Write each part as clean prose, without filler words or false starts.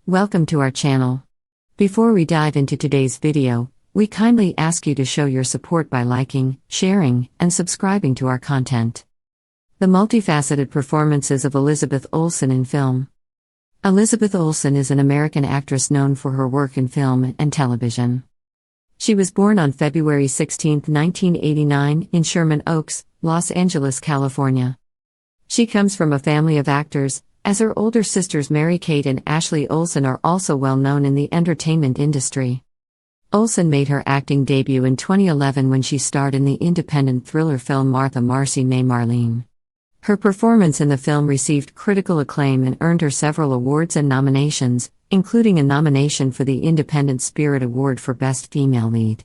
Welcome to our channel. Before we dive into today's video, we kindly ask you to show your support by liking, sharing, and subscribing to our content. The multifaceted performances of Elizabeth Olsen in film. Elizabeth Olsen is an American actress known for her work in film and television. She was born on February 16, 1989, in Sherman Oaks, Los Angeles, California. She comes from a family of actors, as her older sisters Mary-Kate and Ashley Olsen are also well known in the entertainment industry. Olsen made her acting debut in 2011 when she starred in the independent thriller film Martha Marcy May Marlene. Her performance in the film received critical acclaim and earned her several awards and nominations, including a nomination for the Independent Spirit Award for Best Female Lead.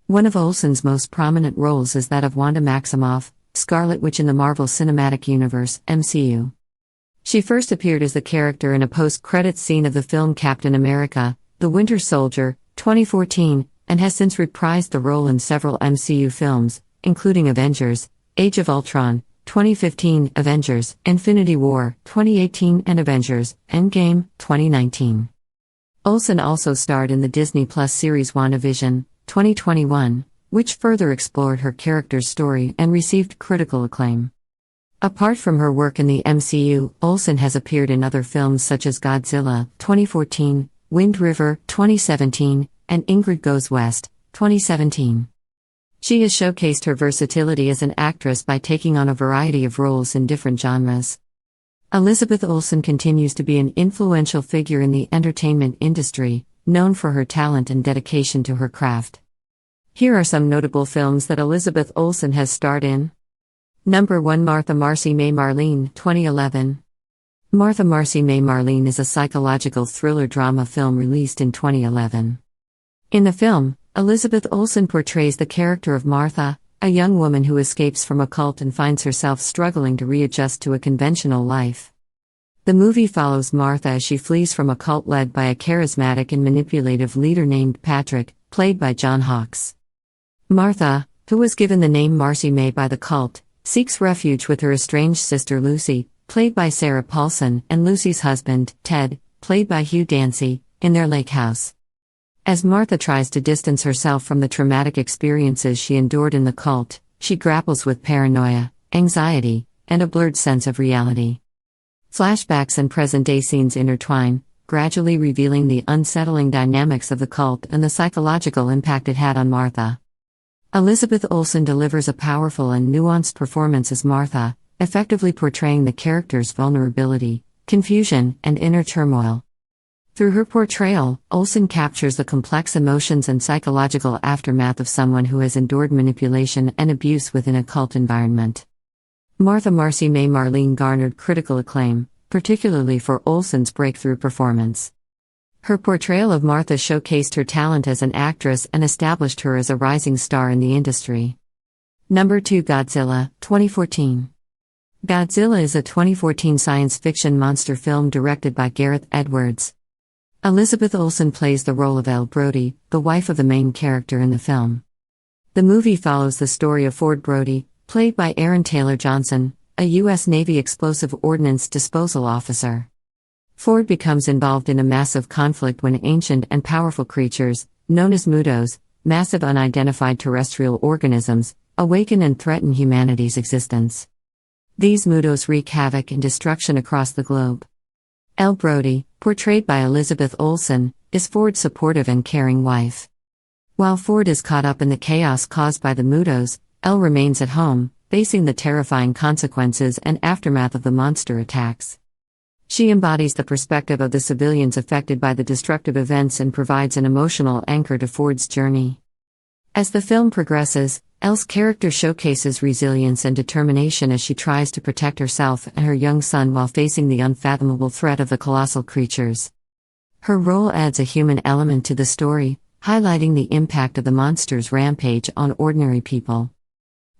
One of Olsen's most prominent roles is that of Wanda Maximoff, Scarlet Witch in the Marvel Cinematic Universe, MCU. She first appeared as the character in a post-credits scene of the film Captain America: The Winter Soldier, 2014, and has since reprised the role in several MCU films, including Avengers Age of Ultron, 2015, Avengers Infinity War, 2018, and Avengers Endgame, 2019. Olsen also starred in the Disney Plus series WandaVision, 2021, which further explored her character's story and received critical acclaim. Apart from her work in the MCU, Olsen has appeared in other films such as Godzilla, 2014, Wind River, 2017, and Ingrid Goes West, 2017. She has showcased her versatility as an actress by taking on a variety of roles in different genres. Elizabeth Olsen continues to be an influential figure in the entertainment industry, known for her talent and dedication to her craft. Here are some notable films that Elizabeth Olsen has starred in. Number 1, Martha Marcy May Marlene, 2011. Martha Marcy May Marlene is a psychological thriller drama film released in 2011. In the film, Elizabeth Olsen portrays the character of Martha, a young woman who escapes from a cult and finds herself struggling to readjust to a conventional life. The movie follows Martha as she flees from a cult led by a charismatic and manipulative leader named Patrick, played by John Hawkes. Martha, who was given the name Marcy May by the cult, seeks refuge with her estranged sister Lucy, played by Sarah Paulson, and Lucy's husband, Ted, played by Hugh Dancy, in their lake house. As Martha tries to distance herself from the traumatic experiences she endured in the cult, she grapples with paranoia, anxiety, and a blurred sense of reality. Flashbacks and present-day scenes intertwine, gradually revealing the unsettling dynamics of the cult and the psychological impact it had on Martha. Elizabeth Olsen delivers a powerful and nuanced performance as Martha, effectively portraying the character's vulnerability, confusion, and inner turmoil. Through her portrayal, Olsen captures the complex emotions and psychological aftermath of someone who has endured manipulation and abuse within a cult environment. Martha Marcy May Marlene garnered critical acclaim, particularly for Olsen's breakthrough performance. Her portrayal of Martha showcased her talent as an actress and established her as a rising star in the industry. Number 2, Godzilla, 2014. Godzilla is a 2014 science fiction monster film directed by Gareth Edwards. Elizabeth Olsen plays the role of Elle Brody, the wife of the main character in the film. The movie follows the story of Ford Brody, played by Aaron Taylor Johnson, a U.S. Navy explosive ordnance disposal officer. Ford becomes involved in a massive conflict when ancient and powerful creatures, known as MUTOs, massive unidentified terrestrial organisms, awaken and threaten humanity's existence. These MUTOs wreak havoc and destruction across the globe. Elle Brody, portrayed by Elizabeth Olsen, is Ford's supportive and caring wife. While Ford is caught up in the chaos caused by the MUTOs, Elle remains at home, facing the terrifying consequences and aftermath of the monster attacks. She embodies the perspective of the civilians affected by the destructive events and provides an emotional anchor to Ford's journey. As the film progresses, Elle's character showcases resilience and determination as she tries to protect herself and her young son while facing the unfathomable threat of the colossal creatures. Her role adds a human element to the story, highlighting the impact of the monster's rampage on ordinary people.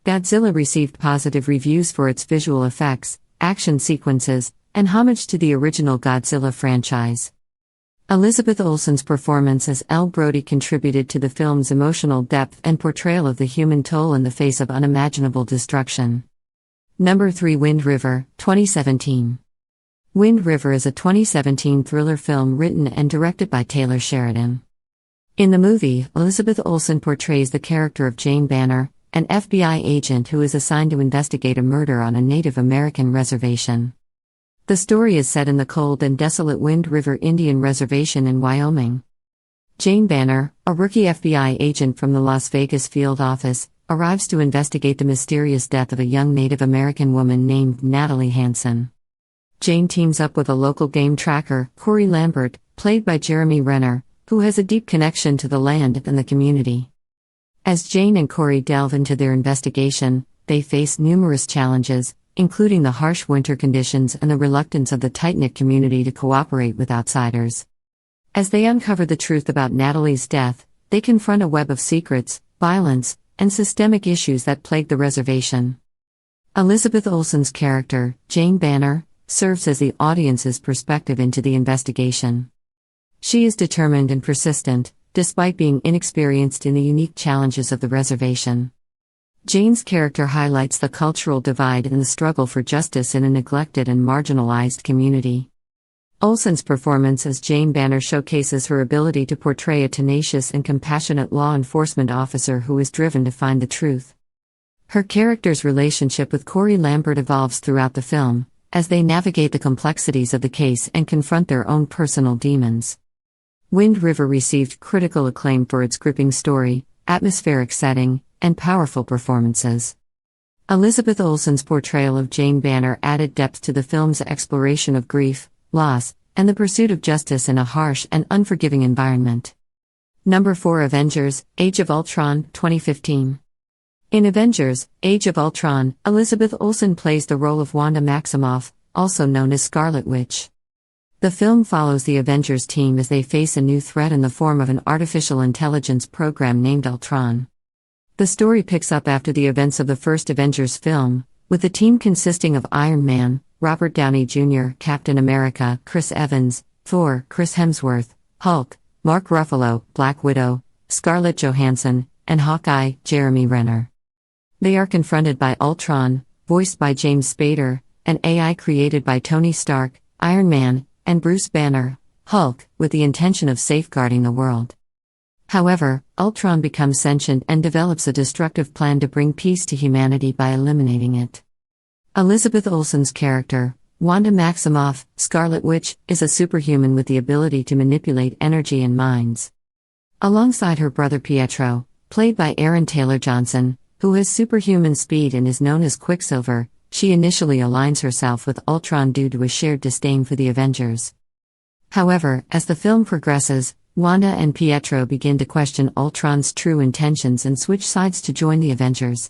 Godzilla received positive reviews for its visual effects, action sequences, and homage to the original Godzilla franchise. Elizabeth Olsen's performance as Elle Brody contributed to the film's emotional depth and portrayal of the human toll in the face of unimaginable destruction. Number 3, Wind River, 2017. Wind River is a 2017 thriller film written and directed by Taylor Sheridan. In the movie, Elizabeth Olsen portrays the character of Jane Banner, an FBI agent who is assigned to investigate a murder on a Native American reservation. The story is set in the cold and desolate Wind River Indian Reservation in Wyoming. Jane Banner, a rookie FBI agent from the Las Vegas field office, arrives to investigate the mysterious death of a young Native American woman named Natalie Hansen. Jane teams up with a local game tracker, Corey Lambert, played by Jeremy Renner, who has a deep connection to the land and the community. As Jane and Corey delve into their investigation, they face numerous challenges, including the harsh winter conditions and the reluctance of the tight-knit community to cooperate with outsiders. As they uncover the truth about Natalie's death, they confront a web of secrets, violence, and systemic issues that plague the reservation. Elizabeth Olsen's character, Jane Banner, serves as the audience's perspective into the investigation. She is determined and persistent, despite being inexperienced in the unique challenges of the reservation. Jane's character highlights the cultural divide and the struggle for justice in a neglected and marginalized community. Olsen's performance as Jane Banner showcases her ability to portray a tenacious and compassionate law enforcement officer who is driven to find the truth. Her character's relationship with Corey Lambert evolves throughout the film, as they navigate the complexities of the case and confront their own personal demons. Wind River received critical acclaim for its gripping story, atmospheric setting, and powerful performances. Elizabeth Olsen's portrayal of Jane Banner added depth to the film's exploration of grief, loss, and the pursuit of justice in a harsh and unforgiving environment. Number 4 Avengers Age of Ultron 2015. In Avengers Age of Ultron, Elizabeth Olsen plays the role of Wanda Maximoff, also known as Scarlet Witch. The film follows the Avengers team as they face a new threat in the form of an artificial intelligence program named Ultron. The story picks up after the events of the first Avengers film, with the team consisting of Iron Man, Robert Downey Jr., Captain America, Chris Evans, Thor, Chris Hemsworth, Hulk, Mark Ruffalo, Black Widow, Scarlett Johansson, and Hawkeye, Jeremy Renner. They are confronted by Ultron, voiced by James Spader, an AI created by Tony Stark, Iron Man, and Bruce Banner, Hulk, with the intention of safeguarding the world. However, Ultron becomes sentient and develops a destructive plan to bring peace to humanity by eliminating it. Elizabeth Olsen's character, Wanda Maximoff, Scarlet Witch, is a superhuman with the ability to manipulate energy and minds. Alongside her brother Pietro, played by Aaron Taylor Johnson, who has superhuman speed and is known as Quicksilver, she initially aligns herself with Ultron due to a shared disdain for the Avengers. However, as the film progresses, Wanda and Pietro begin to question Ultron's true intentions and switch sides to join the Avengers.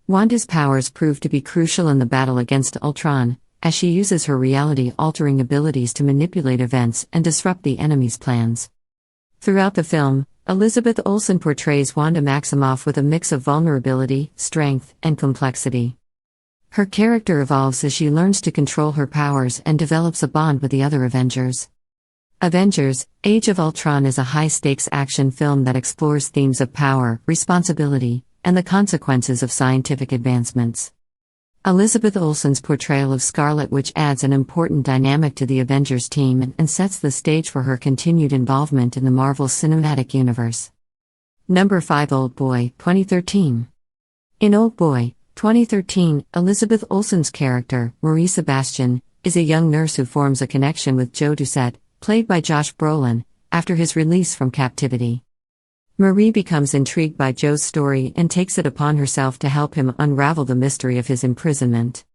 Wanda's powers prove to be crucial in the battle against Ultron, as she uses her reality-altering abilities to manipulate events and disrupt the enemy's plans. Throughout the film, Elizabeth Olsen portrays Wanda Maximoff with a mix of vulnerability, strength, and complexity. Her character evolves as she learns to control her powers and develops a bond with the other Avengers. Avengers Age of Ultron is a high-stakes action film that explores themes of power, responsibility, and the consequences of scientific advancements. Elizabeth Olsen's portrayal of Scarlet Witch adds an important dynamic to the Avengers team and sets the stage for her continued involvement in the Marvel Cinematic Universe. Number 5 Old Boy 2013. In Old Boy 2013, Elizabeth Olsen's character, Marie Sebastian, is a young nurse who forms a connection with Joe Doucette, played by Josh Brolin, after his release from captivity. Marie becomes intrigued by Joe's story and takes it upon herself to help him unravel the mystery of his imprisonment.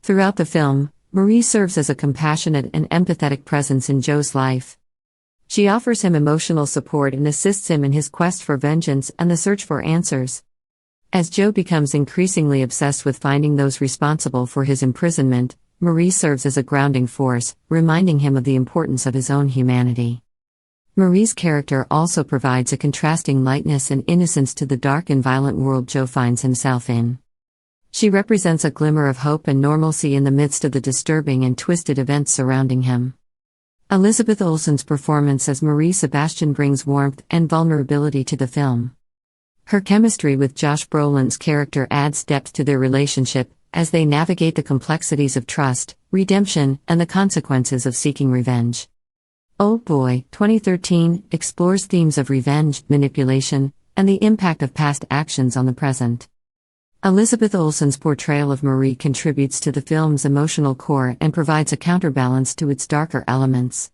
Throughout the film, Marie serves as a compassionate and empathetic presence in Joe's life. She offers him emotional support and assists him in his quest for vengeance and the search for answers. As Joe becomes increasingly obsessed with finding those responsible for his imprisonment, Marie serves as a grounding force, reminding him of the importance of his own humanity. Marie's character also provides a contrasting lightness and innocence to the dark and violent world Joe finds himself in. She represents a glimmer of hope and normalcy in the midst of the disturbing and twisted events surrounding him. Elizabeth Olsen's performance as Marie Sebastian brings warmth and vulnerability to the film. Her chemistry with Josh Brolin's character adds depth to their relationship, as they navigate the complexities of trust, redemption, and the consequences of seeking revenge. Old Boy, 2013, explores themes of revenge, manipulation, and the impact of past actions on the present. Elizabeth Olsen's portrayal of Marie contributes to the film's emotional core and provides a counterbalance to its darker elements.